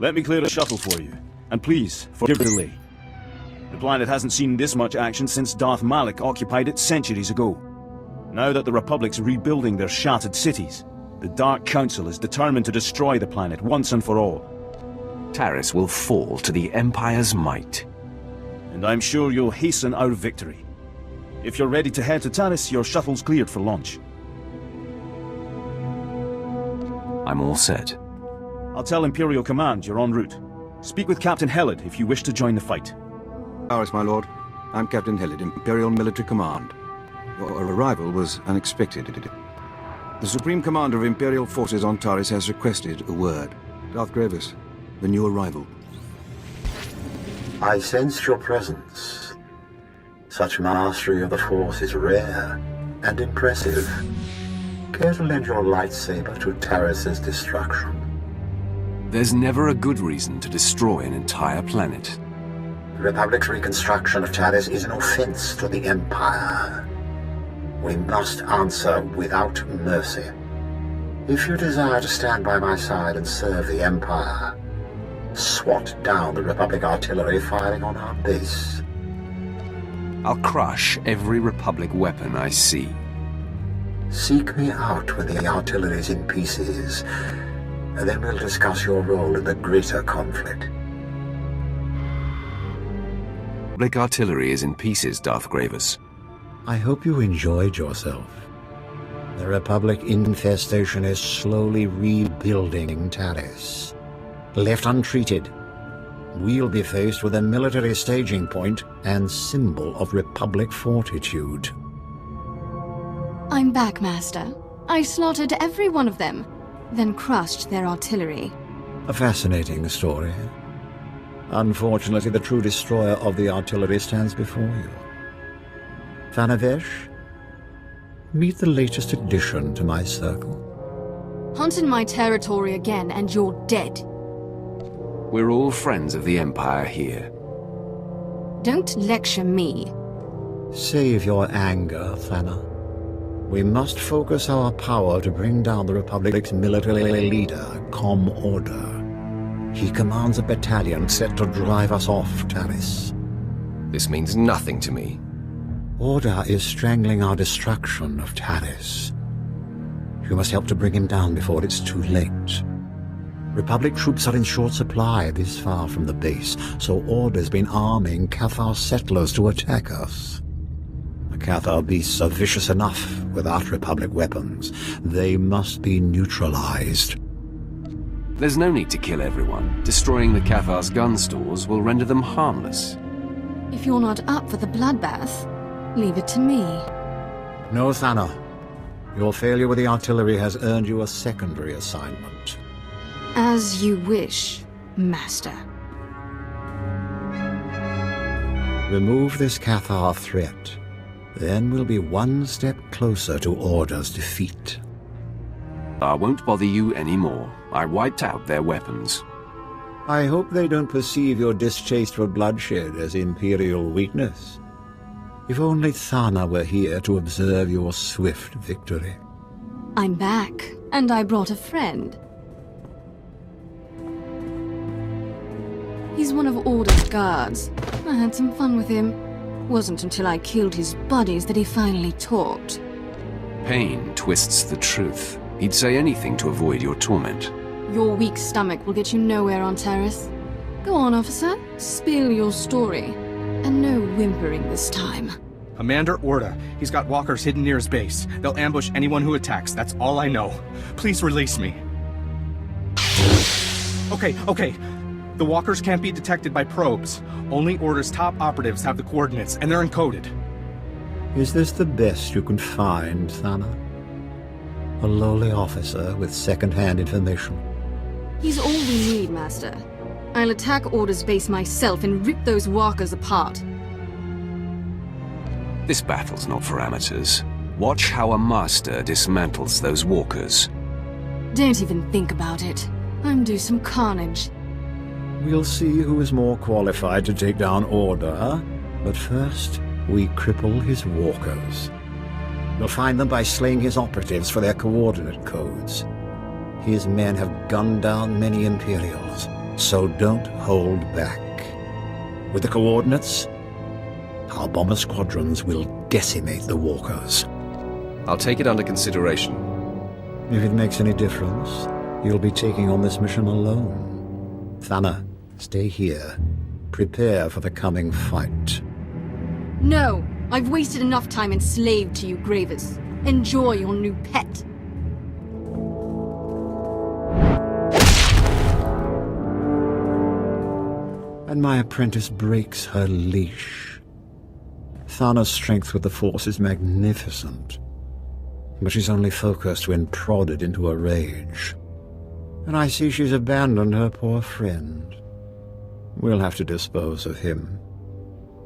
Let me clear a shuttle for you, and please, forgive the delay. The planet hasn't seen this much action since Darth Malik occupied it centuries ago. Now that the Republic's rebuilding their shattered cities, the Dark Council is determined to destroy the planet once and for all. Taris will fall to the Empire's might. And I'm sure you'll hasten our victory. If you're ready to head to Taris, your shuttle's cleared for launch. I'm all set. I'll tell Imperial Command you're en route. Speak with Captain Helid if you wish to join the fight. Taris, my lord. I'm Captain Helid, Imperial Military Command. Your arrival was unexpected. The Supreme Commander of Imperial forces on Taris has requested a word. Darth Gravis, the new arrival. I sense your presence. Such mastery of the Force is rare and impressive. Care to lend your lightsaber to Taris's destruction? There's never a good reason to destroy an entire planet. The Republic's reconstruction of Taris is an offense to the Empire. We must answer without mercy. If you desire to stand by my side and serve the Empire, swat down the Republic artillery firing on our base. I'll crush every Republic weapon I see. Seek me out when the artillery's in pieces, and then we'll discuss your role in the greater conflict. Republic artillery is in pieces, Darth Gravis. I hope you enjoyed yourself. The Republic infestation is slowly rebuilding Taris. Left untreated, we'll be faced with a military staging point and symbol of Republic fortitude. I'm back, Master. I slaughtered every one of them, then crushed their artillery. A fascinating story. Unfortunately, the true destroyer of the artillery stands before you. Thanavesh, meet the latest addition to my circle. Hunt in my territory again, and you're dead. We're all friends of the Empire here. Don't lecture me. Save your anger, Thana. We must focus our power to bring down the Republic's military leader, Com Order. He commands a battalion set to drive us off Taris. This means nothing to me. Order is strangling our destruction of Taris. You must help to bring him down before it's too late. Republic troops are in short supply this far from the base, so Order's been arming Cathar settlers to attack us. The Cathar beasts are vicious enough without Republic weapons. They must be neutralized. There's no need to kill everyone. Destroying the Cathar's gun stores will render them harmless. If you're not up for the bloodbath, leave it to me. No, Thana. Your failure with the artillery has earned you a secondary assignment. As you wish, Master. Remove this Cathar threat. Then we'll be one step closer to Order's defeat. I won't bother you anymore. I wiped out their weapons. I hope they don't perceive your distaste for bloodshed as Imperial weakness. If only Thana were here to observe your swift victory. I'm back, and I brought a friend. He's one of Order's guards. I had some fun with him. Wasn't until I killed his buddies that he finally talked. Pain twists the truth. He'd say anything to avoid your torment. Your weak stomach will get you nowhere on Taris. Go on, officer. Spill your story. And no whimpering this time. Commander Orda. He's got walkers hidden near his base. They'll ambush anyone who attacks. That's all I know. Please release me. Okay. The walkers can't be detected by probes. Only Order's top operatives have the coordinates, and they're encoded. Is this the best you can find, Thana? A lowly officer with second-hand information. He's all we need, Master. I'll attack Order's base myself and rip those walkers apart. This battle's not for amateurs. Watch how a master dismantles those walkers. Don't even think about it. I'm due some carnage. We'll see who is more qualified to take down Order, but first, we cripple his walkers. We'll find them by slaying his operatives for their coordinate codes. His men have gunned down many Imperials, So don't hold back. With the coordinates, our bomber squadrons will decimate the walkers. I'll take it under consideration. If it makes any difference, you'll be taking on this mission alone. Thana, stay here. Prepare for the coming fight. No! I've wasted enough time enslaved to you, Gravis. Enjoy your new pet. And my apprentice breaks her leash. Thana's strength with the Force is magnificent, but she's only focused when prodded into a rage. And I see she's abandoned her poor friend. We'll have to dispose of him.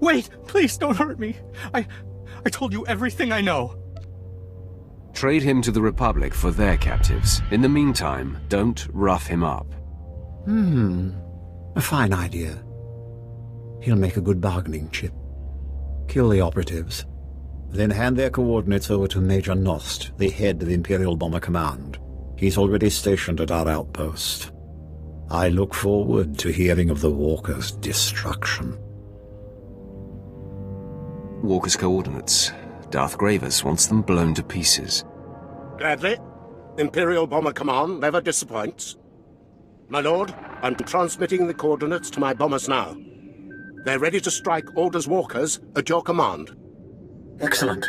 Wait! Please don't hurt me! I told you everything I know. Trade him to the Republic for their captives. In the meantime, don't rough him up. A fine idea. He'll make a good bargaining chip. Kill the operatives, then hand their coordinates over to Major Nost, the head of Imperial Bomber Command. He's already stationed at our outpost. I look forward to hearing of the Walker's destruction. Walker's coordinates. Darth Gravis wants them blown to pieces. Gladly. Imperial Bomber Command never disappoints. My lord, I'm transmitting the coordinates to my bombers now. They're ready to strike Order's walkers at your command. Excellent.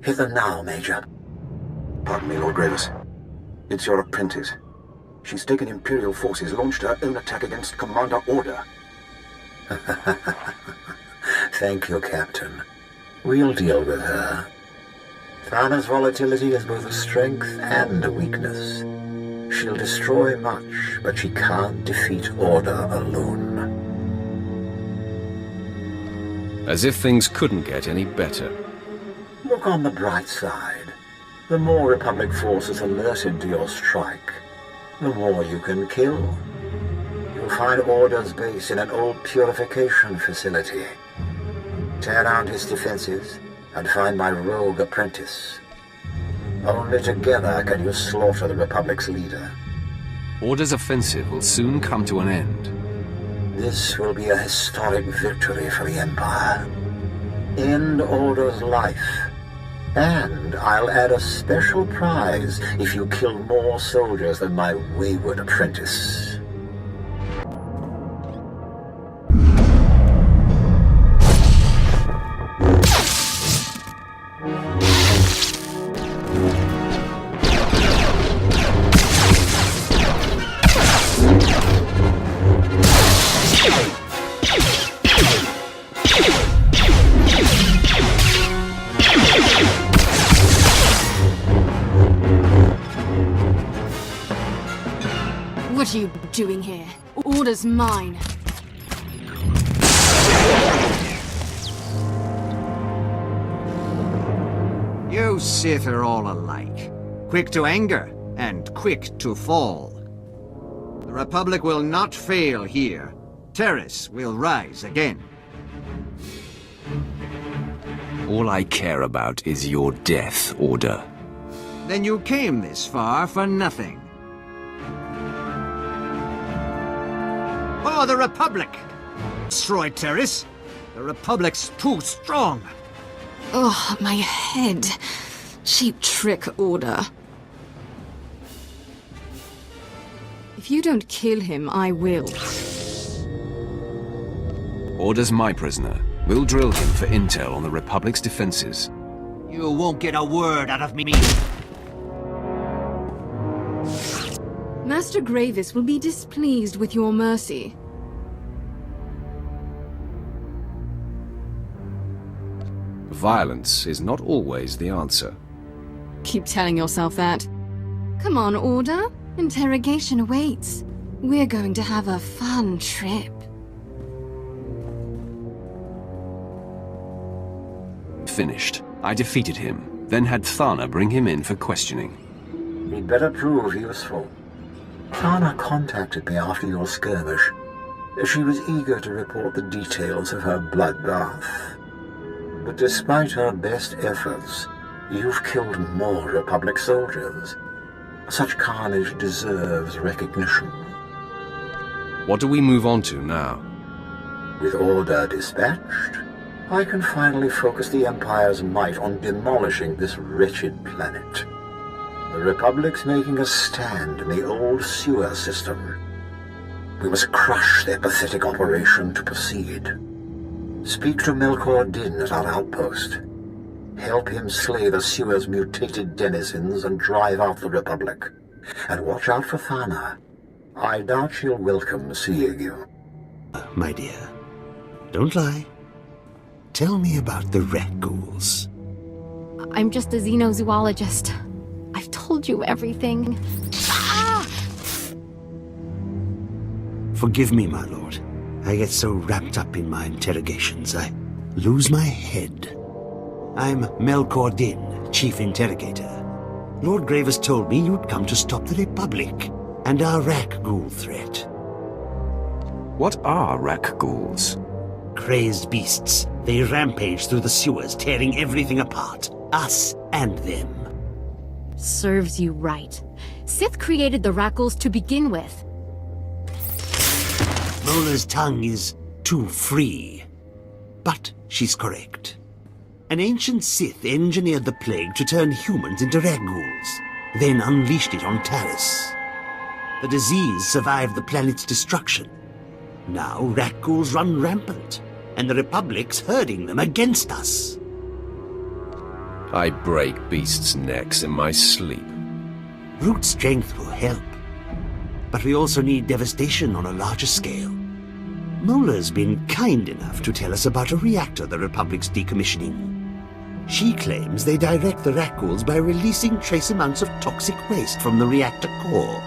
Hit them now, Major. Pardon me, Lord Gravis. It's your apprentice. She's taken Imperial forces, launched her own attack against Commander Order. Thank you, Captain. We'll deal with her. Thana's volatility is both a strength and a weakness. She'll destroy much, but she can't defeat Order alone. As if things couldn't get any better. Look on the bright side. The more Republic forces alerted to your strike, the more you can kill. You'll find Order's base in an old purification facility. Tear down his defenses and find my rogue apprentice. Only together can you slaughter the Republic's leader. Order's offensive will soon come to an end. This will be a historic victory for the Empire. End Order's life. And I'll add a special prize if you kill more soldiers than my wayward apprentice. What are you doing here? Order's mine. You Sith are all alike. Quick to anger and quick to fall. The Republic will not fail here. Taris will rise again. All I care about is your death, Order. Then you came this far for nothing. For the Republic! Destroy Taris. The Republic's too strong. Ugh, my head. Cheap trick, Order. If you don't kill him, I will. Order's my prisoner. We'll drill him for intel on the Republic's defenses. You won't get a word out of me. Master Gravis will be displeased with your mercy. Violence is not always the answer. Keep telling yourself that. Come on, Order. Interrogation awaits. We're going to have a fun trip. Finished. I defeated him, then had Thana bring him in for questioning. He'd better prove useful. Thana contacted me after your skirmish. She was eager to report the details of her bloodbath. But despite her best efforts, you've killed more Republic soldiers. Such carnage deserves recognition. What do we move on to now? With order dispatched, I can finally focus the Empire's might on demolishing this wretched planet. The Republic's making a stand in the old sewer system. We must crush their pathetic operation to proceed. Speak to Melkor Din at our outpost. Help him slay the sewer's mutated denizens and drive out the Republic. And watch out for Thana. I doubt she'll welcome seeing you. My dear, don't lie. Tell me about the rat ghouls. I'm just a xenozoologist. I've told you everything. Ah! Forgive me, my lord. I get so wrapped up in my interrogations, I lose my head. I'm Melkor Din, Chief Interrogator. Lord Graves told me you'd come to stop the Republic and our rat ghoul threat. What are rat ghouls? Crazed beasts. They rampage through the sewers, tearing everything apart. Us and them. Serves you right. Sith created the Rackles to begin with. Mola's tongue is too free. But she's correct. An ancient Sith engineered the plague to turn humans into rat ghouls, then unleashed it on Taris. The disease survived the planet's destruction. Now rat ghouls run rampant, and the Republic's herding them against us. I break beasts' necks in my sleep. Brute strength will help. But we also need devastation on a larger scale. Mola's been kind enough to tell us about a reactor the Republic's decommissioning. She claims they direct the rat ghouls by releasing trace amounts of toxic waste from the reactor core.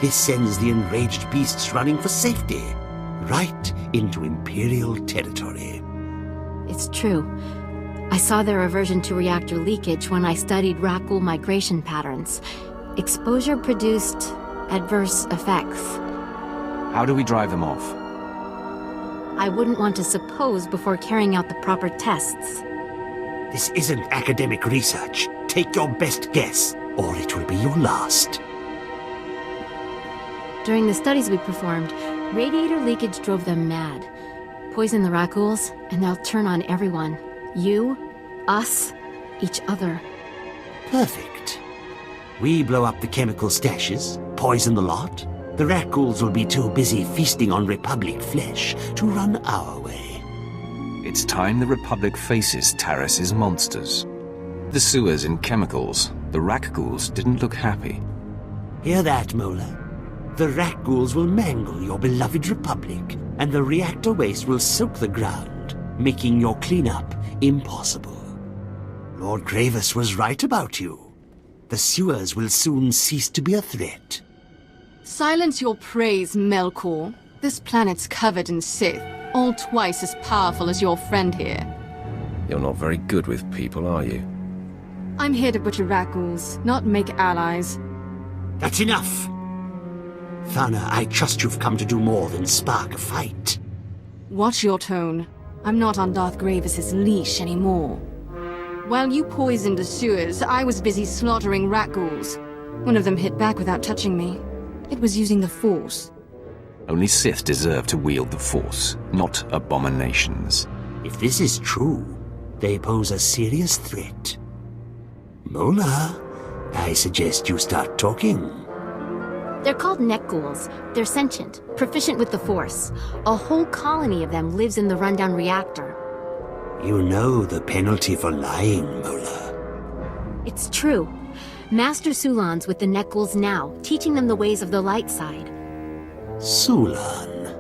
This sends the enraged beasts running for safety, right into Imperial territory. It's true. I saw their aversion to reactor leakage when I studied Rackle migration patterns. Exposure produced adverse effects. How do we drive them off? I wouldn't want to suppose before carrying out the proper tests. This isn't academic research. Take your best guess, or it will be your last. During the studies we performed, radiator leakage drove them mad. Poison the Rackles, and they'll turn on everyone. You, us, each other. Perfect. We blow up the chemical stashes, poison the lot. The rat ghouls will be too busy feasting on Republic flesh to run our way. It's time the Republic faces Taris's monsters. The sewers and chemicals, the rat ghouls didn't look happy. Hear that, Mola? The rat ghouls will mangle your beloved Republic, and the reactor waste will soak the ground, making your cleanup impossible. Lord Graves was right about you. The sewers will soon cease to be a threat. Silence your praise, Melkor. This planet's covered in Sith, all twice as powerful as your friend here. You're not very good with people, are you? I'm here to butcher rat ghouls, not make allies. That's enough! Thana, I trust you've come to do more than spark a fight. Watch your tone. I'm not on Darth Graves' leash anymore. While you poisoned the sewers, I was busy slaughtering rat ghouls. One of them hit back without touching me. It was using the Force. Only Sith deserve to wield the Force, not abominations. If this is true, they pose a serious threat. Mola, I suggest you start talking. They're called neck ghouls. They're sentient, proficient with the Force. A whole colony of them lives in the rundown reactor. You know the penalty for lying, Mola. It's true. Master Sulan's with the neck ghouls now, teaching them the ways of the light side. Sulan.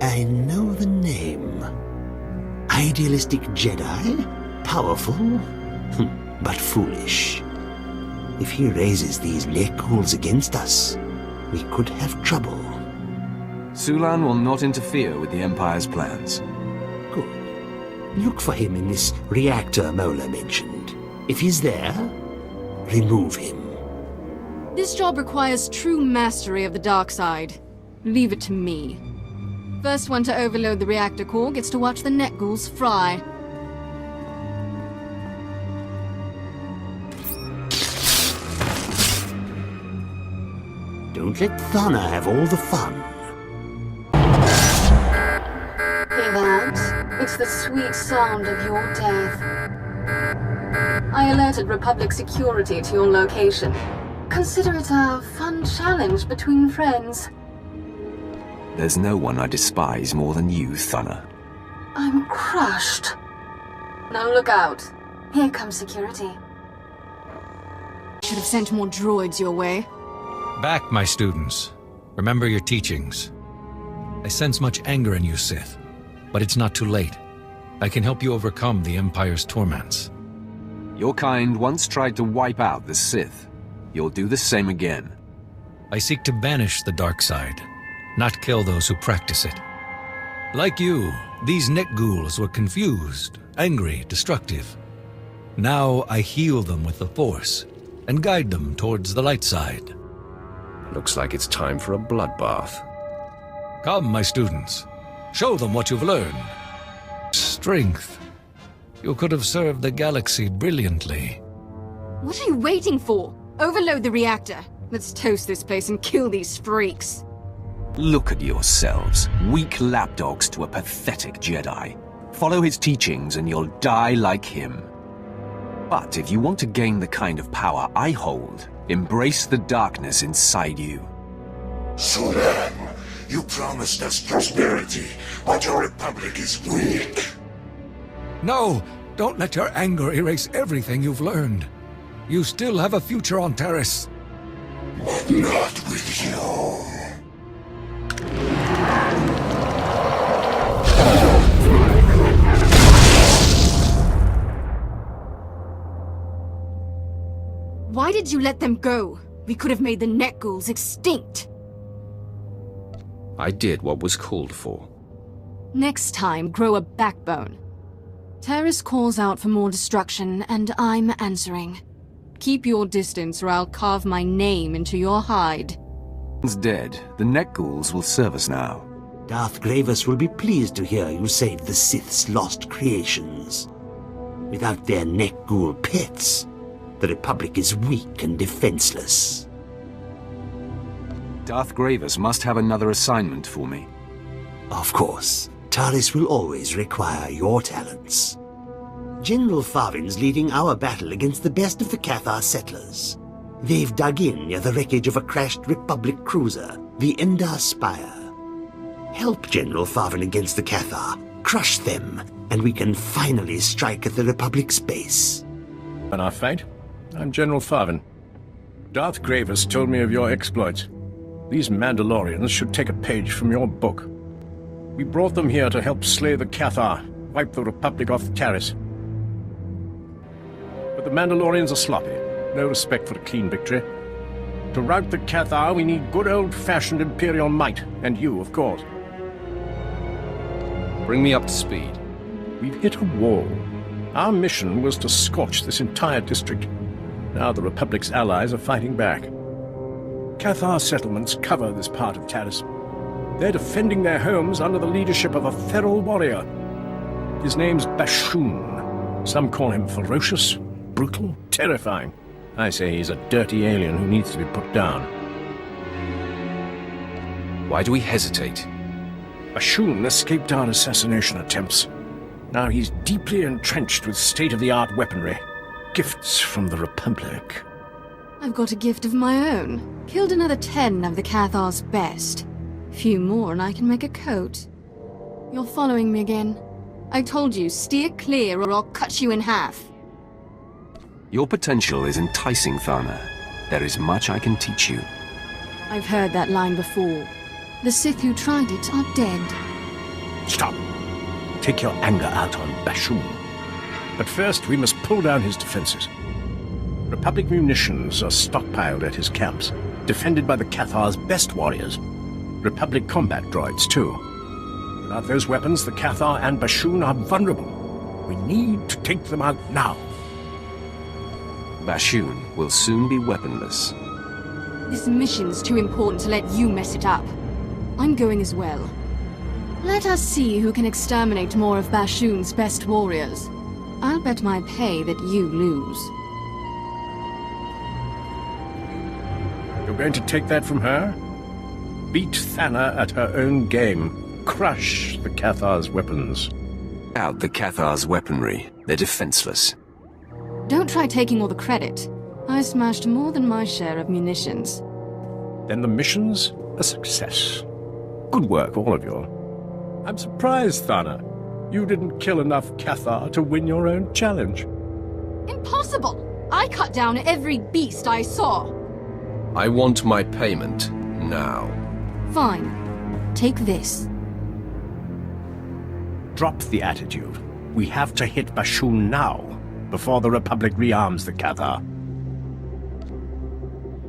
I know the name. Idealistic Jedi? Powerful? But foolish. If he raises these neck ghouls against us, we could have trouble. Sulan will not interfere with the Empire's plans. Good. Look for him in this reactor Mola mentioned. If he's there, remove him. This job requires true mastery of the dark side. Leave it to me. First one to overload the reactor core gets to watch the neck ghouls fry. Don't let Thana have all the fun. It's the sweet sound of your death. I alerted Republic security to your location. Consider it a fun challenge between friends. There's no one I despise more than you, Thunna. I'm crushed. Now look out. Here comes security. Should have sent more droids your way. Back, my students. Remember your teachings. I sense much anger in you, Sith. But it's not too late. I can help you overcome the Empire's torments. Your kind once tried to wipe out the Sith. You'll do the same again. I seek to banish the dark side, not kill those who practice it. Like you, these Nekguls were confused, angry, destructive. Now I heal them with the Force, and guide them towards the light side. Looks like it's time for a bloodbath. Come, my students. Show them what you've learned. Strength. You could have served the galaxy brilliantly. What are you waiting for? Overload the reactor. Let's toast this place and kill these freaks. Look at yourselves, weak lapdogs to a pathetic Jedi. Follow his teachings and you'll die like him. But if you want to gain the kind of power I hold, embrace the darkness inside you. Sudan, you promised us prosperity, but your Republic is weak. No! Don't let your anger erase everything you've learned. You still have a future on Taris. But not with you. Why did you let them go? We could have made the Nekguls extinct. I did what was called for. Next time, grow a backbone. Taris calls out for more destruction, and I'm answering. Keep your distance, or I'll carve my name into your hide. He's dead. The Nekguls will serve us now. Darth Grievous will be pleased to hear you saved the Sith's lost creations. Without their Nekgul pets, the Republic is weak and defenseless. Darth Grievous must have another assignment for me. Of course. Taris will always require your talents. General Farvin's leading our battle against the best of the Cathar settlers. They've dug in near the wreckage of a crashed Republic cruiser, the Endar Spire. Help General Farvin against the Cathar, crush them, and we can finally strike at the Republic's base. On our fight, I'm General Farvin. Darth Grievous told me of your exploits. These Mandalorians should take a page from your book. We brought them here to help slay the Cathar, wipe the Republic off Taris. But the Mandalorians are sloppy. No respect for a clean victory. To rout the Cathar, we need good old-fashioned Imperial might, and you, of course. Bring me up to speed. We've hit a wall. Our mission was to scorch this entire district. Now the Republic's allies are fighting back. Cathar settlements cover this part of Taris. They're defending their homes under the leadership of a feral warrior. His name's Bashoon. Some call him ferocious, brutal, terrifying. I say he's a dirty alien who needs to be put down. Why do we hesitate? Bashoon escaped our assassination attempts. Now he's deeply entrenched with state-of-the-art weaponry. Gifts from the Republic. I've got a gift of my own. Killed another 10 of the Cathar's best. Few more and I can make a coat. You're following me again. I told you, steer clear or I'll cut you in half. Your potential is enticing, Thana. There is much I can teach you. I've heard that line before. The Sith who tried it are dead. Stop. Take your anger out on Bashoon. But first, we must pull down his defenses. Republic munitions are stockpiled at his camps, defended by the Cathar's best warriors. Republic combat droids, too. Without those weapons, the Cathar and Bashoon are vulnerable. We need to take them out now. Bashoon will soon be weaponless. This mission's too important to let you mess it up. I'm going as well. Let us see who can exterminate more of Bashoon's best warriors. I'll bet my pay that you lose. You're going to take that from her? Beat Thana at her own game. Crush the Cathar's weapons. Out the Cathar's weaponry. They're defenseless. Don't try taking all the credit. I smashed more than my share of munitions. Then the mission's a success. Good work, all of you. I'm surprised, Thana. You didn't kill enough Cathar to win your own challenge. Impossible! I cut down every beast I saw. I want my payment now. Fine. Take this. Drop the attitude. We have to hit Bashun now, before the Republic rearms the Cathar.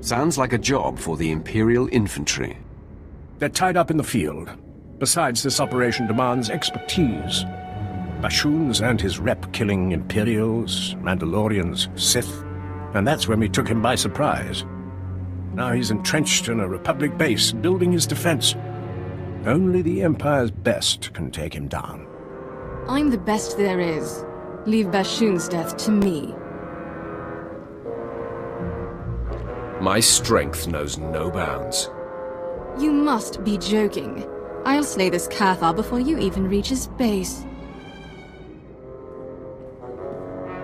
Sounds like a job for the Imperial infantry. They're tied up in the field. Besides, this operation demands expertise. Bashun's earned his rep killing Imperials, Mandalorians, Sith, and that's when we took him by surprise. Now he's entrenched in a Republic base, building his defense. Only the Empire's best can take him down. I'm the best there is. Leave Bashun's death to me. My strength knows no bounds. You must be joking. I'll slay this Cathar before you even reach his base.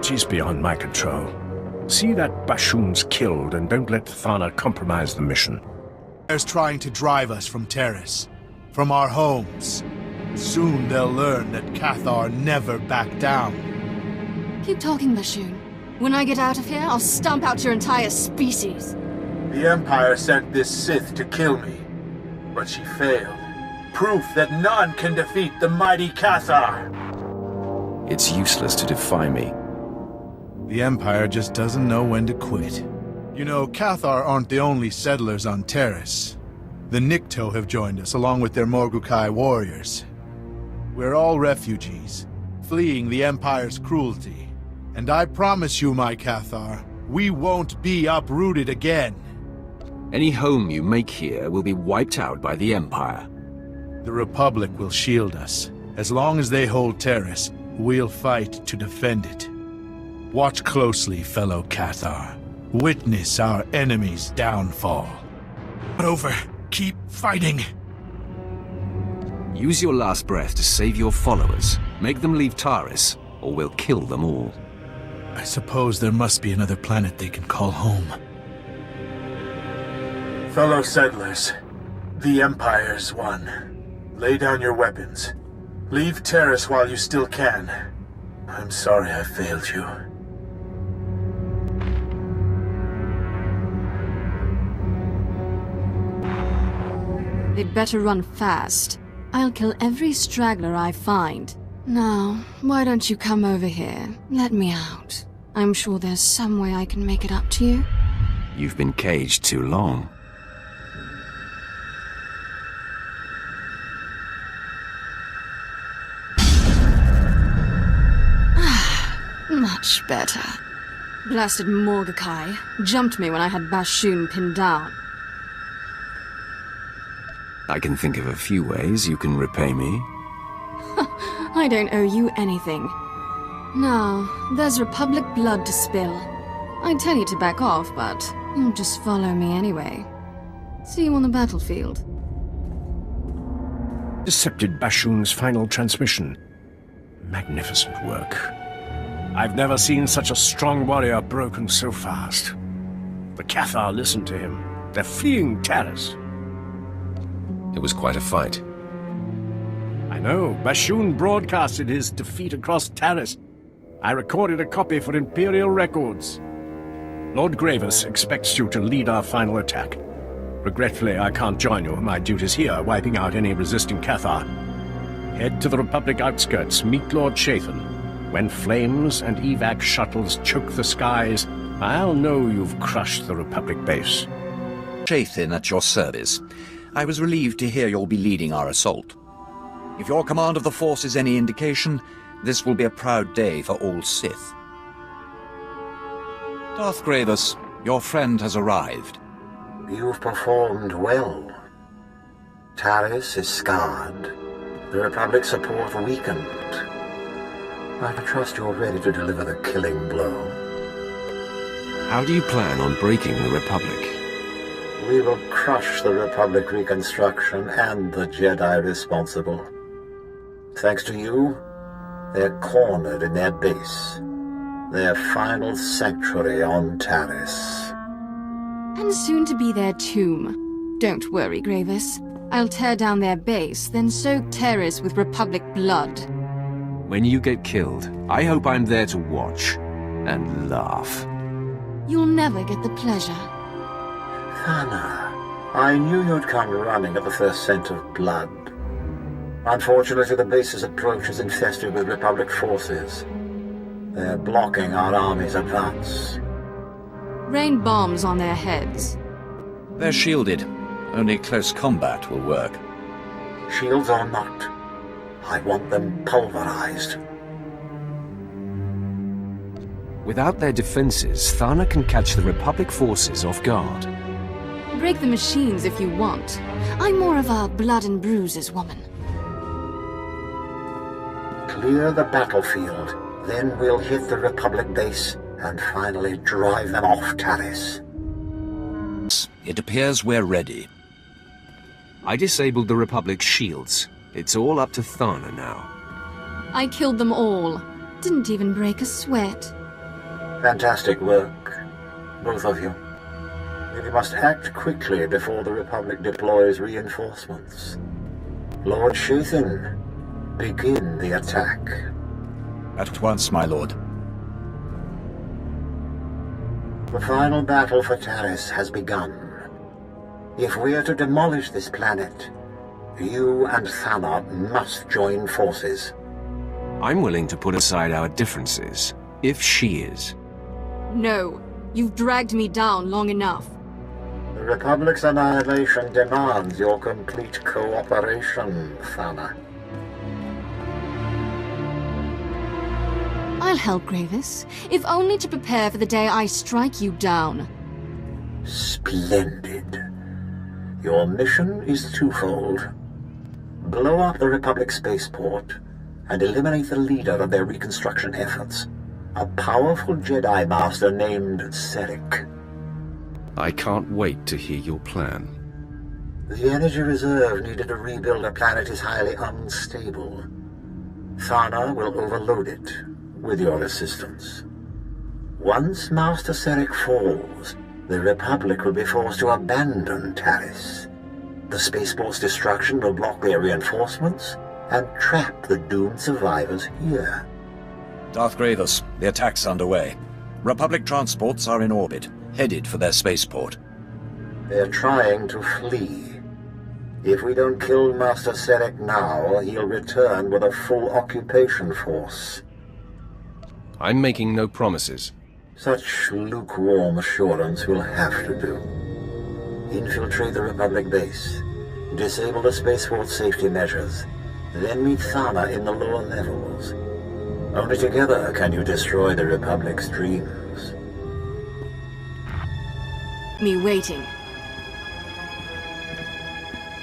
She's beyond my control. See that Bashun's killed, and don't let Thana compromise the mission. There's trying to drive us from Taris, from our homes. Soon they'll learn that Cathar never back down. Keep talking, Bashun. When I get out of here, I'll stomp out your entire species. The Empire sent this Sith to kill me, but she failed. Proof that none can defeat the mighty Cathar. It's useless to defy me. The Empire just doesn't know when to quit. You know, Cathar aren't the only settlers on Taris. The Nikto have joined us, along with their Morgukai warriors. We're all refugees, fleeing the Empire's cruelty. And I promise you, my Cathar, we won't be uprooted again. Any home you make here will be wiped out by the Empire. The Republic will shield us. As long as they hold Taris, we'll fight to defend it. Watch closely, fellow Cathar. Witness our enemy's downfall. But over. Keep fighting. Use your last breath to save your followers. Make them leave Taris, or we'll kill them all. I suppose there must be another planet they can call home. Fellow settlers, the Empire's won. Lay down your weapons. Leave Taris while you still can. I'm sorry I failed you. They'd better run fast. I'll kill every straggler I find. Now, why don't you come over here? Let me out. I'm sure there's some way I can make it up to you. You've been caged too long. Much better. Blasted Morgukai jumped me when I had Bashun pinned down. I can think of a few ways you can repay me. I don't owe you anything. Now, there's Republic blood to spill. I'd tell you to back off, but you'll just follow me anyway. See you on the battlefield. Decepted Bashun's final transmission. Magnificent work. I've never seen such a strong warrior broken so fast. The Cathar listened to him. They're fleeing Taris. It was quite a fight. I know. Bashun broadcasted his defeat across Taris. I recorded a copy for Imperial records. Lord Gravis expects you to lead our final attack. Regretfully, I can't join you. My duty's here, wiping out any resisting Cathar. Head to the Republic outskirts, meet Lord Chathan. When flames and evac shuttles choke the skies, I'll know you've crushed the Republic base. Chathan at your service. I was relieved to hear you'll be leading our assault. If your command of the Force is any indication, this will be a proud day for all Sith. Darth Gravis, your friend has arrived. You've performed well. Taris is scarred. The Republic's support weakened. I trust you're ready to deliver the killing blow. How do you plan on breaking the Republic? We will crush the Republic reconstruction and the Jedi responsible. Thanks to you, They're cornered in their base. Their final sanctuary on Taris. And soon to be their tomb. Don't worry, Gravis. I'll tear down their base, then soak Taris with Republic blood. When you get killed, I hope I'm there to watch and laugh. You'll never get the pleasure. Thana, I knew you'd come running at the first scent of blood. Unfortunately, the base's approach is infested with Republic forces. They're blocking our army's advance. Rain bombs on their heads. They're shielded. Only close combat will work. Shields or not, I want them pulverized. Without their defenses, Thana can catch the Republic forces off guard. Break the machines if you want. I'm more of a blood and bruises woman. Clear the battlefield, then we'll hit the Republic base and finally drive them off Taris. It appears we're ready. I disabled the Republic's shields. It's all up to Thana now. I killed them all. Didn't even break a sweat. Fantastic work, both of you. We must act quickly before the Republic deploys reinforcements. Lord Shathan, begin the attack. At once, my lord. The final battle for Taris has begun. If we're to demolish this planet, you and Thana must join forces. I'm willing to put aside our differences, if she is. No, you've dragged me down long enough. The Republic's annihilation demands your complete cooperation, Thana. I'll help, Gravis, if only to prepare for the day I strike you down. Splendid. Your mission is twofold. Blow up the Republic spaceport and eliminate the leader of their reconstruction efforts, a powerful Jedi Master named Serek. I can't wait to hear your plan. The energy reserve needed to rebuild a planet is highly unstable. Thana will overload it with your assistance. Once Master Serek falls, the Republic will be forced to abandon Taris. The spaceport's destruction will block their reinforcements and trap the doomed survivors here. Darth Gravis, the attack's underway. Republic transports are in orbit, headed for their spaceport. They're trying to flee. If we don't kill Master Serek now, he'll return with a full occupation force. I'm making no promises. Such lukewarm assurance will have to do. Infiltrate the Republic base, disable the spaceport safety measures, then meet Thana in the lower levels. Only together can you destroy the Republic's dreams. Me waiting.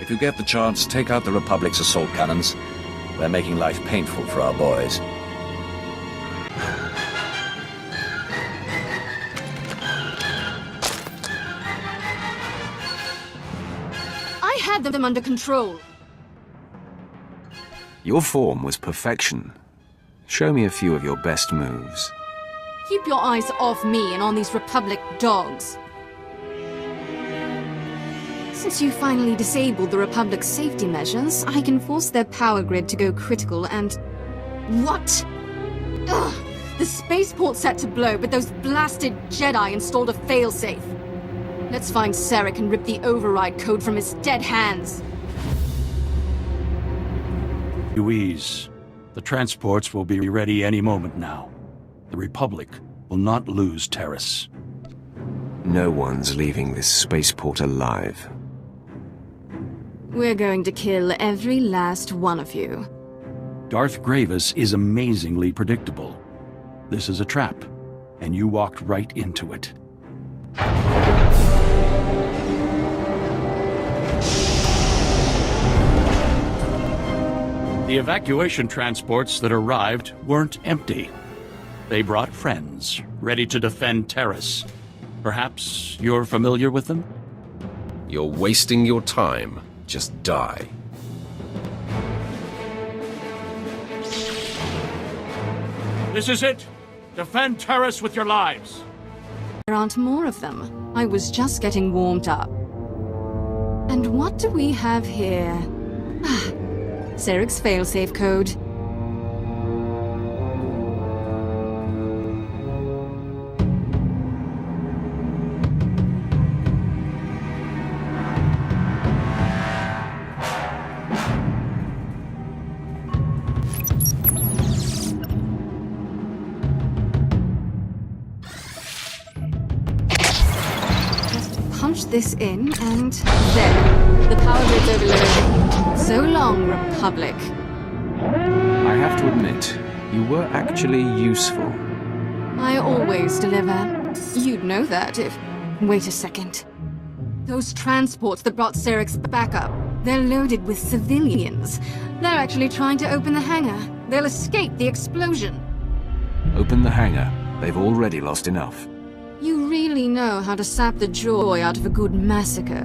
If you get the chance, take out the Republic's assault cannons. They're making life painful for our boys. I had them under control. Your form was perfection. Show me a few of your best moves. Keep your eyes off me and on these Republic dogs. Since you finally disabled the Republic's safety measures, I can force their power grid to go critical and... What? Ugh! The spaceport's set to blow, but those blasted Jedi installed a failsafe. Let's find Serek and rip the override code from his dead hands. Louise, the transports will be ready any moment now. The Republic will not lose Taris. No one's leaving this spaceport alive. We're going to kill every last one of you. Darth Gravis is amazingly predictable. This is a trap, and you walked right into it. The evacuation transports that arrived weren't empty. They brought friends, ready to defend Taris. Perhaps you're familiar with them? You're wasting your time. Just die. This is it. Defend Taris with your lives. There aren't more of them. I was just getting warmed up. And what do we have here? Ah, Seric's failsafe code. Punch this in, and there. The power grid's overloaded. So long, Republic. I have to admit, you were actually useful. I always deliver. You'd know that if... Wait a second. Those transports that brought Seric's back up, they're loaded with civilians. They're actually trying to open the hangar. They'll escape the explosion. Open the hangar. They've already lost enough. You really know how to sap the joy out of a good massacre.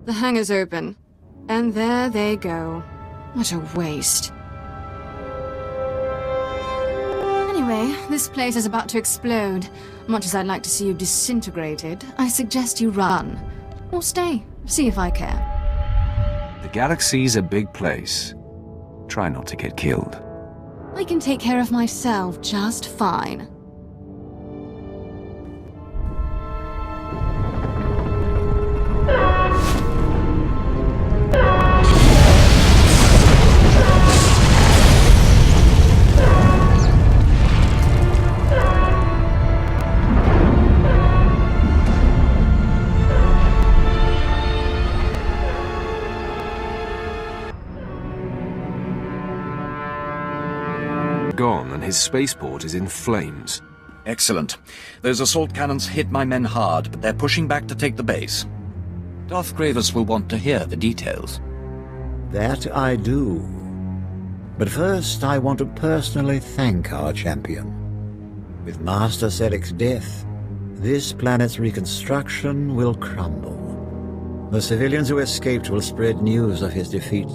The hangar's open, and there they go. What a waste. Anyway, this place is about to explode. Much as I'd like to see you disintegrated, I suggest you run. Or stay, see if I care. The galaxy's a big place. Try not to get killed. I can take care of myself just fine. Gone, and his spaceport is in flames. Excellent. Those assault cannons hit my men hard, but they're pushing back to take the base. Darth Gravis will want to hear the details. That I do. But first, I want to personally thank our champion. With Master Seric's death, this planet's reconstruction will crumble. The civilians who escaped will spread news of his defeat.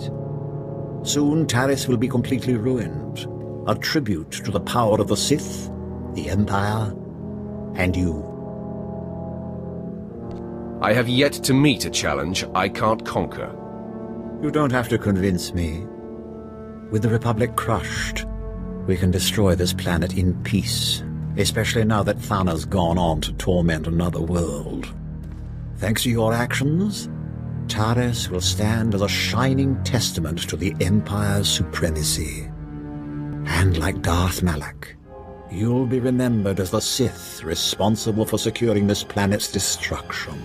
Soon, Taris will be completely ruined. A tribute to the power of the Sith, the Empire, and you. I have yet to meet a challenge I can't conquer. You don't have to convince me. With the Republic crushed, we can destroy this planet in peace, especially now that Thana's gone on to torment another world. Thanks to your actions, Taris will stand as a shining testament to the Empire's supremacy. And like Darth Malak, you'll be remembered as the Sith responsible for securing this planet's destruction.